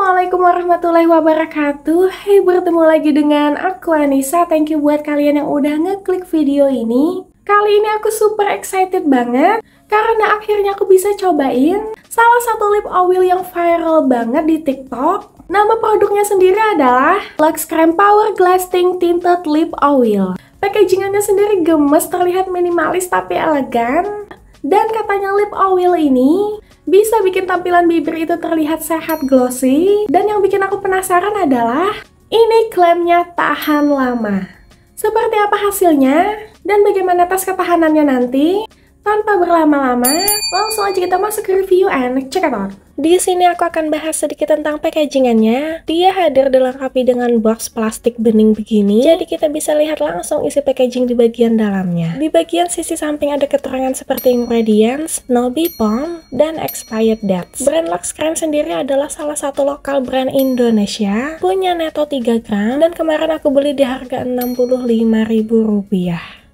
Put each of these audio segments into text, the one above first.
Assalamualaikum warahmatullahi wabarakatuh. Hai, bertemu lagi dengan aku Anissa. Thank you buat kalian yang udah ngeklik video ini. Kali ini aku super excited banget karena akhirnya aku bisa cobain salah satu lip oil yang viral banget di TikTok. Nama produknya sendiri adalah Luxe Creme Power Lasting Tinted Lip Oil. Packagingannya sendiri gemes, terlihat minimalis tapi elegan. Dan katanya lip oil ini bisa bikin tampilan bibir itu terlihat sehat, glossy. Dan yang bikin aku penasaran adalah ini klaimnya tahan lama. Seperti apa hasilnya dan bagaimana tes ketahanannya nanti? Tanpa berlama-lama, langsung aja kita masuk ke review and check it out. Di sini aku akan bahas sedikit tentang packagingannya. Dia hadir dilengkapi dengan box plastik bening begini, jadi kita bisa lihat langsung isi packaging di bagian dalamnya. Di bagian sisi samping ada keterangan seperti ingredients, no BPOM, dan expired dates. Brand Luxe Creme sendiri adalah salah satu lokal brand Indonesia, punya neto 3 gram, dan kemarin aku beli di harga Rp65.000.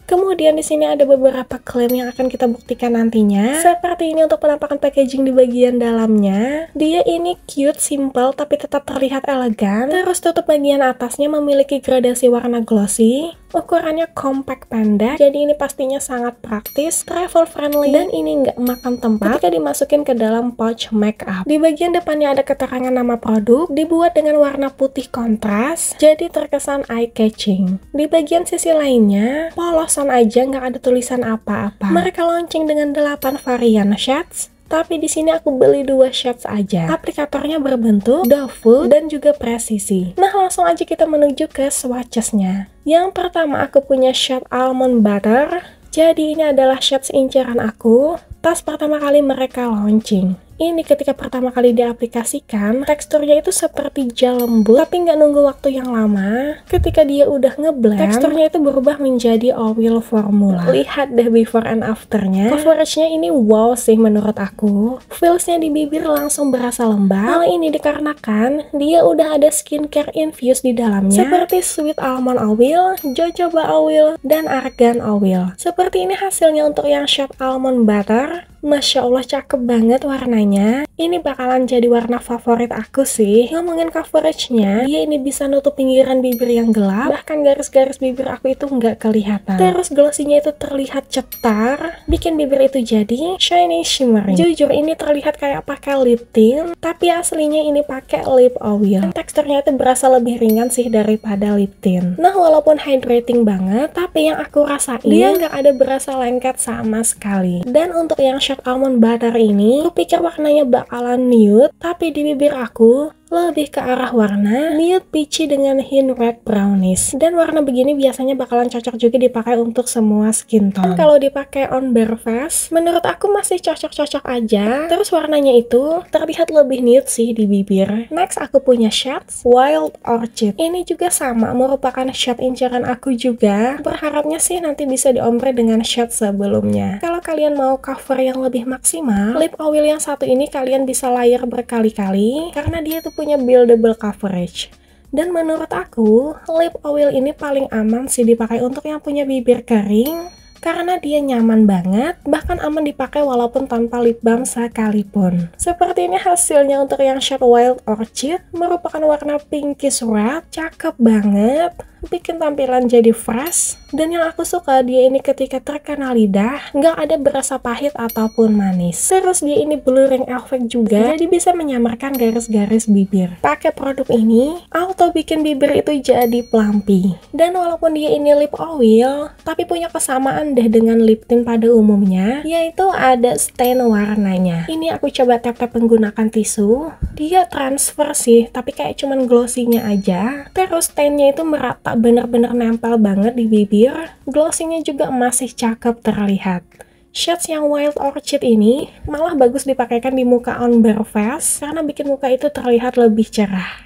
Kemudian di sini ada beberapa klaim yang akan kita buktikan nantinya. Seperti ini untuk penampakan packaging di bagian dalamnya. Dia ini cute, simple, tapi tetap terlihat elegan. Terus tutup bagian atasnya memiliki gradasi warna glossy. Ukurannya compact pendek, jadi ini pastinya sangat praktis, travel friendly, dan ini nggak makan tempat ketika dimasukin ke dalam pouch makeup. Di bagian depannya ada keterangan nama produk, dibuat dengan warna putih kontras, jadi terkesan eye catching. Di bagian sisi lainnya, polosan aja, nggak ada tulisan apa-apa. Mereka launching dengan 8 varian shades. Tapi di sini aku beli 2 shades aja. Aplikatornya berbentuk doe dan juga presisi. Nah, langsung aja kita menuju ke swatchesnya. Yang pertama aku punya shade Almond Butter. Jadi ini adalah shades inceran aku pas pertama kali mereka launching. Ini ketika pertama kali diaplikasikan, teksturnya itu seperti gel lembut, tapi nggak nunggu waktu yang lama. Ketika dia udah ngeblend, teksturnya itu berubah menjadi oil formula. Lihat deh before and afternya. Coveragenya ini wow sih menurut aku. Feelsnya di bibir langsung berasa lembab. Hal ini dikarenakan dia udah ada skincare infused di dalamnya, seperti sweet almond oil, jojoba oil, dan argan oil. Seperti ini hasilnya untuk yang shade Almond Butter. Masya Allah, cakep banget warnanya. Ini bakalan jadi warna favorit aku sih. Ngomongin coveragenya, dia ini bisa nutup pinggiran bibir yang gelap, bahkan garis-garis bibir aku itu nggak kelihatan. Terus glossinya itu terlihat cetar, bikin bibir itu jadi shiny shimmering. Jujur ini terlihat kayak pakai lip tint, tapi aslinya ini pakai lip oil. Teksturnya itu berasa lebih ringan sih daripada lip tint. Nah, walaupun hydrating banget, tapi yang aku rasain dia nggak ada berasa lengket sama sekali. Dan untuk yang Almond Butter ini, aku pikir warnanya bakalan nude, tapi di bibir aku lebih ke arah warna nude peachy dengan hint red brownish. Dan warna begini biasanya bakalan cocok juga dipakai untuk semua skin tone. Kalau dipakai on bare face, menurut aku masih cocok-cocok aja. Terus warnanya itu terlihat lebih nude sih di bibir. Next aku punya shade Wild Orchid. Ini juga sama, merupakan shade inceran aku juga. Berharapnya sih nanti bisa diombre dengan shade sebelumnya. Kalau kalian mau cover yang lebih maksimal, lip oil yang satu ini kalian bisa layer berkali-kali karena dia tuh punya buildable coverage. Dan menurut aku, lip oil ini paling aman sih dipakai untuk yang punya bibir kering karena dia nyaman banget, bahkan aman dipakai walaupun tanpa lip balm sekalipun. Seperti ini hasilnya untuk yang shade Wild Orchid, merupakan warna pinkish red, cakep banget, bikin tampilan jadi fresh. Dan yang aku suka, dia ini ketika terkena lidah nggak ada berasa pahit ataupun manis. Terus dia ini blurring effect juga, jadi bisa menyamarkan garis-garis bibir. Pakai produk ini auto bikin bibir itu jadi plumpy. Dan walaupun dia ini lip oil, tapi punya kesamaan deh dengan lip tint pada umumnya, yaitu ada stain warnanya. Ini aku coba tap-tap menggunakan tisu, dia transfer sih, tapi kayak cuman glossy-nya aja. Terus stainnya itu merata, bener-bener nempel banget di bibir. Glossy-nya juga masih cakep terlihat. Shades yang Wild Orchid ini malah bagus dipakaikan di muka on bare face karena bikin muka itu terlihat lebih cerah.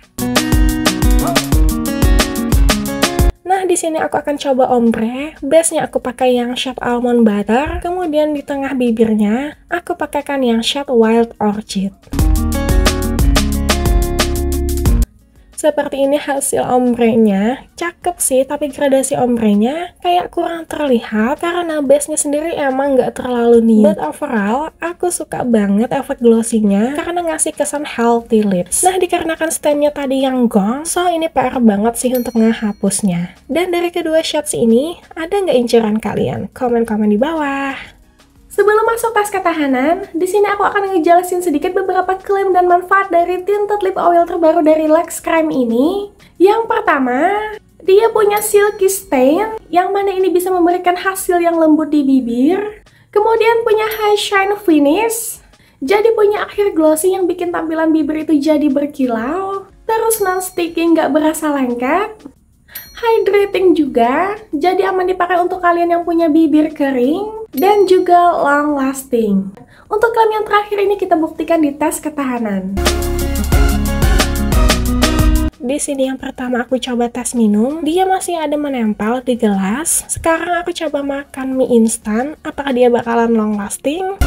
Nah, di sini aku akan coba ombre. Base-nya aku pakai yang shade Almond Butter, kemudian di tengah bibirnya aku pakaikan yang shade Wild Orchid. Seperti ini hasil ombrenya. Cakep sih, tapi gradasi ombrenya kayak kurang terlihat karena base-nya sendiri emang nggak terlalu nude. But overall, aku suka banget efek glossy-nya karena ngasih kesan healthy lips. Nah, dikarenakan stand-nya tadi yang gong, so ini PR banget sih untuk ngehapusnya. Dan dari kedua shades ini, ada nggak inceran kalian? Komen-komen di bawah. Sebelum masuk tes ketahanan, di sini aku akan ngejelasin sedikit beberapa klaim dan manfaat dari tinted lip oil terbaru dari Luxe Creme ini. Yang pertama, dia punya silky stain, yang mana ini bisa memberikan hasil yang lembut di bibir. Kemudian punya high shine finish, jadi punya akhir glossy yang bikin tampilan bibir itu jadi berkilau. Terus non-sticky, nggak berasa lengket. Hydrating juga, jadi aman dipakai untuk kalian yang punya bibir kering. Dan juga long lasting. Untuk klaim yang terakhir ini kita buktikan di tes ketahanan. Di sini yang pertama aku coba tes minum, dia masih ada menempel di gelas. Sekarang aku coba makan mie instan, apakah dia bakalan long lasting?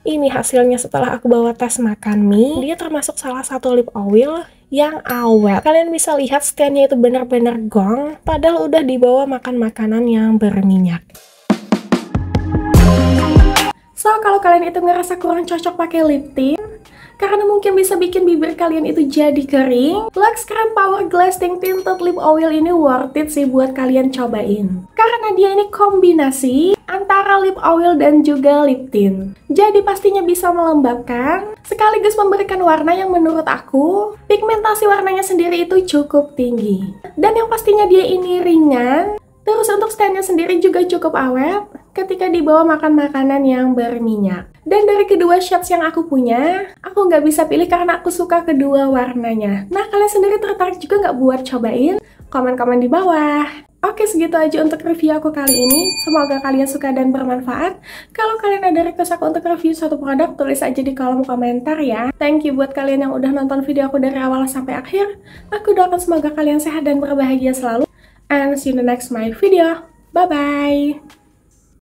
Ini hasilnya setelah aku bawa tes makan mie. Dia termasuk salah satu lip oil yang awet. Kalian bisa lihat stand-nya itu benar-benar gong, padahal udah dibawa makan makanan yang berminyak. So, kalau kalian itu ngerasa kurang cocok pakai lip tint, karena mungkin bisa bikin bibir kalian itu jadi kering, Luxe Creme Power Lasting Tinted Lip Oil ini worth it sih buat kalian cobain. Karena dia ini kombinasi antara lip oil dan juga lip tint. Jadi pastinya bisa melembabkan, sekaligus memberikan warna yang menurut aku, pigmentasi warnanya sendiri itu cukup tinggi. Dan yang pastinya dia ini ringan, terus untuk standnya sendiri juga cukup awet ketika dibawa makan makanan yang berminyak. Dan dari kedua shades yang aku punya, aku nggak bisa pilih karena aku suka kedua warnanya. Nah, kalian sendiri tertarik juga nggak buat cobain? Komen-komen di bawah. Oke, segitu aja untuk review aku kali ini. Semoga kalian suka dan bermanfaat. Kalau kalian ada request aku untuk review suatu produk, tulis aja di kolom komentar ya. Thank you buat kalian yang udah nonton video aku dari awal sampai akhir. Aku doakan semoga kalian sehat dan berbahagia selalu. And see you in the next my video. Bye-bye!